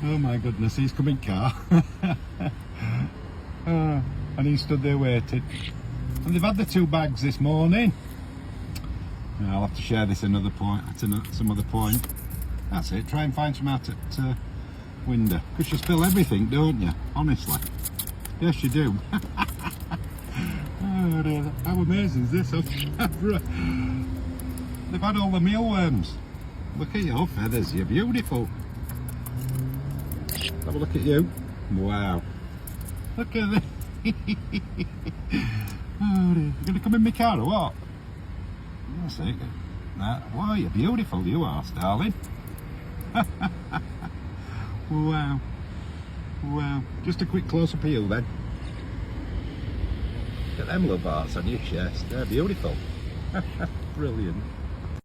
Oh my goodness, he's coming car. And he stood there waiting. And they've had the 2 bags this morning. I'll have to share this another point, at some other point. That's it, try and find some out at window. Because you spill everything, don't you? Honestly. Yes, you do. Oh dear, how amazing is this? They've had all the mealworms. Look at your feathers, you're beautiful. Have a look at you. Wow. Look at this. Oh dear. You're going to come in my car or what? That's it. Wow, you're beautiful, you are, darling. Wow. Wow. Just a quick close-up of you then. Look at them little parts on your chest. They're beautiful. Brilliant.